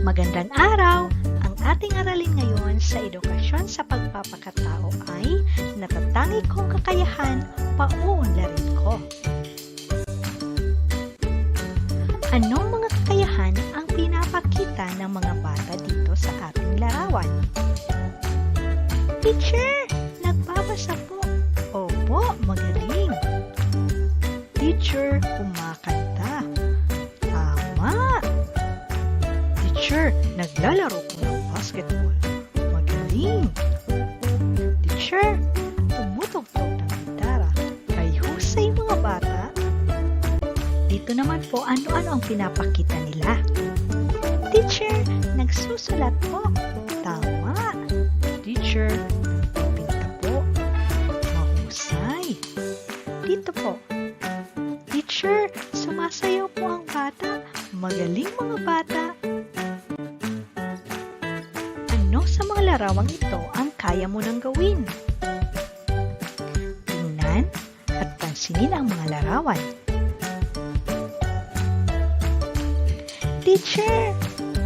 Magandang araw! Ang ating aralin ngayon sa edukasyon sa pagpapakatao ay natatangi kong kakayahan, pauunlarin ko. Anong mga kakayahan ang pinapakita ng mga bata dito sa ating larawan? Teacher, nagbabasa po. Opo, magaling. Teacher, kumakanta. Tama. Teacher, naglalaro po ng basketball. Magaling. Teacher, tumutugtog ng gitara. Kay husay mga bata. Dito naman po, ano-ano ang pinapakita nila? Teacher, nagsusulat po. Tama. Teacher, pinta po. Mahusay. Dito po. Teacher, sumasayaw po ang bata. Magaling mga bata. Ano sa mga larawang ito ang kaya mo nang gawin? Tingnan at pansinin ang mga larawan. Teacher,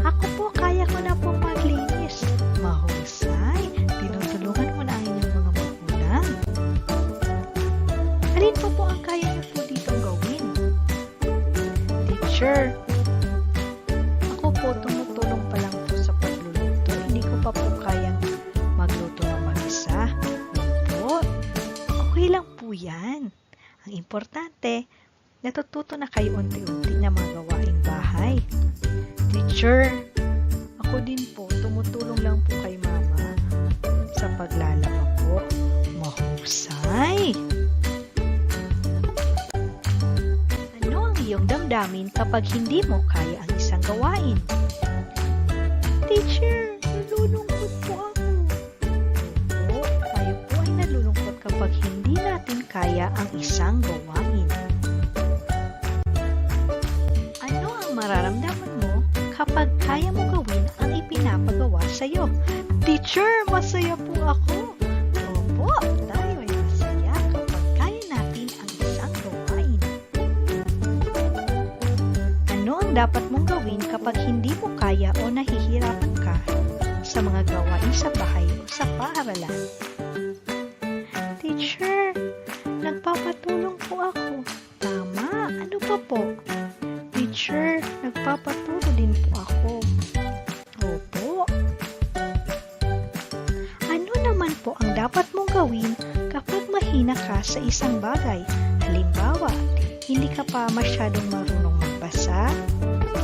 ako po kaya ko na po maglinis. Mahusay, tinutulungan mo na ang inyong mga magulang. Alin po ang kaya niyo po dito gawin? Teacher, ako po tumutulong pa lang po sa pagluluto. Hindi ko pa po kayang magluto ng mag-isa. Opo, okay lang po yan. Ang importante, natututo na kayo unti-unti na mga gawaing bahay. Teacher, ako din po, tumutulong lang po kay Mama sa paglalaba po. Mahusay! Ano ang iyong damdamin kapag hindi mo kaya ang isang gawain? Teacher, nalulungkot po ako. Opo, tayo po ay nalulungkot kapag hindi natin kaya ang isang gawain. Ano ang mararamdaman mo kapag kaya mo gawin ang ipinapagawa sa iyo? Teacher, masaya po ako. Opo, tayo ay masaya kapag kaya natin ang isang gawain. Ano ang dapat mong gawin kapag hindi mo kaya o nahihirapan ka sa mga gawain sa bahay o sa paaralan? Teacher, nagpapatulong po ako. Tama, ano pa po? Teacher, nagpapaturo din po ako. Opo. Ano naman po ang dapat mong gawin kapag mahina ka sa isang bagay? Halimbawa, hindi ka pa masyadong marunong magbasa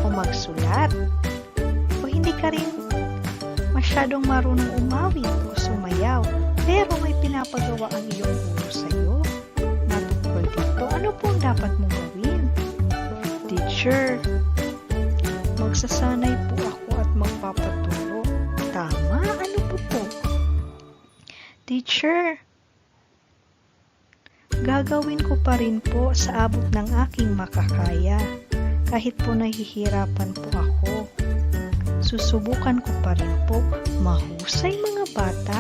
o magsulat. O hindi ka rin masyadong marunong umawit o sumayaw. Pero may pinapagawa ang iyong guro sa iyo. Natungkol dito, ano po ang dapat mong gawin? Teacher, magsasanay po ako at magpapaturo. Tama, ano po? Teacher, gagawin ko pa rin po sa abot ng aking makakaya. Kahit po nahihirapan po ako. Susubukan ko pa rin po. Mahusay mga bata.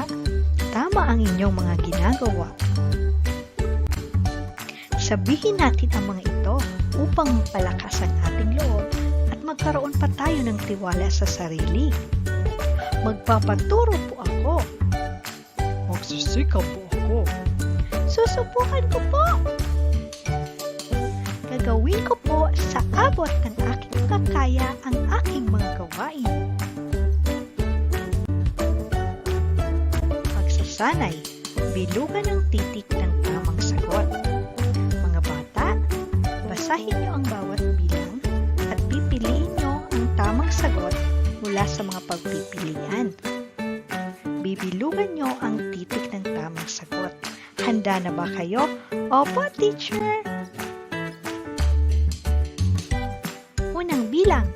Tama ang inyong mga ginagawa. Sabihin natin ang mga ito upang mapalakas ang ating loob at magkaroon pa tayo ng tiwala sa sarili. Magpapaturo po ako. Magsisikap po ako. Susubukan ko po. Gagawin ko po sa abot ng aking kakaya ang aking mga gawain. Pagsasanay, bilugan ang titik ng tamang sagot. Basahin niyo ang bawat bilang at pipiliin niyo ang tamang sagot mula sa mga pagpipilian. Bibilugan niyo ang titik ng tamang sagot. Handa na ba kayo? Opo, teacher! Unang bilang,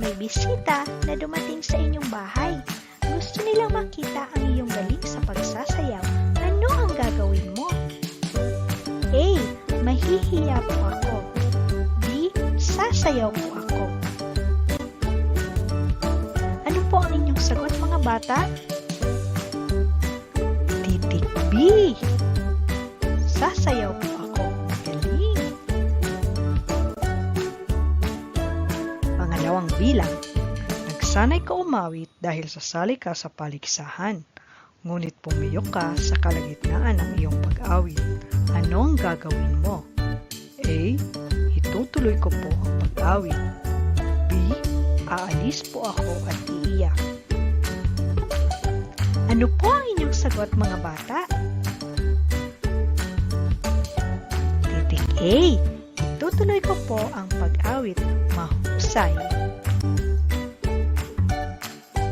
may bisita na dumating sa inyong bahay. Gusto nilang makita ang iyong galing sa pagsasayaw. Ano ang gagawin mo? A. Mahihiya po ako. B. Sasayaw po ako. Ano po ang inyong sagot mga bata? Titik B. Sasayaw po ako. Galing. Pangalawang bilang. Nasanay ka umawit dahil sasali ka sa paligsahan. Ngunit pumiyok ka sa kalagitnaan ng iyong pag-awit. Ano ang gagawin mo? A. Itutuloy ko po ang pag-awit. B. Aalis po ako at iiyak. Ano po ang inyong sagot, mga bata? Titik A. Itutuloy ko po ang pag-awit. Mahusay.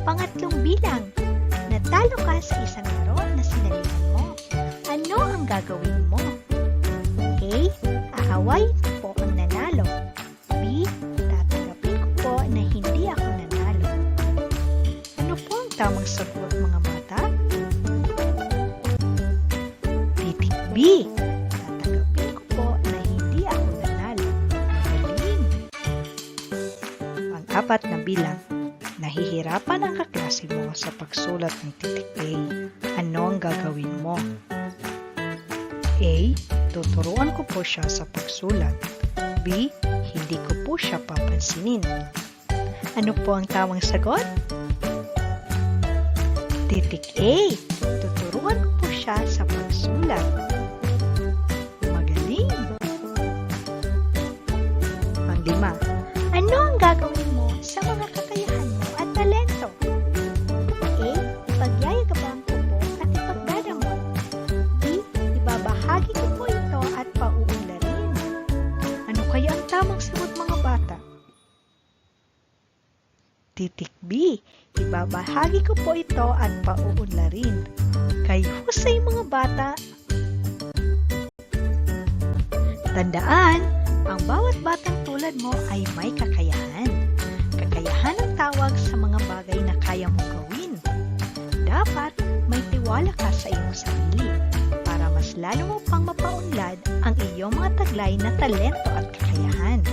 Pangatlong bilang. Natalo ka sa isang laro na sinalihan mo. Ano ang gagawin mo? A. Aawayin ko po ang nanalo. B. Tatanggapin ko po na hindi ako nanalo. Ano po ang tamang sagot, mga bata? Titik B. Tatanggapin ko po na hindi ako nanalo. Magaling. Pang-apat na bilang. Nahihirapan ang kaklase mo sa pagsulat ng titik A. Ano ang gagawin mo? A. Tuturuan ko po siya sa pagsulat. B. Hindi ko po siya papansinin. Ano po ang tamang sagot? Titik A. Tuturuan ko po siya sa pagsulat. Magaling! Pang-5. Ano ang gagawin mo sa mga kakayahan mo at talento? A. Ipagyayabang ko po at ipagdadamot. B. Ibabahagi ko po ito at pauunlarin. Ano kaya ang tamang sagot, mga bata? Titik B. Ibabahagi ko po ito at pauunlarin. Kayo husay, mga bata. Tandaan, ang bawat batang tulad mo ay may kakayahan. Kakayahan ang tawag sa mga bagay na kaya mong gawin. Dapat may tiwala ka sa iyong sarili para mas lalo mo pang mapaunlad ang iyong mga taglay na talento at kakayahan.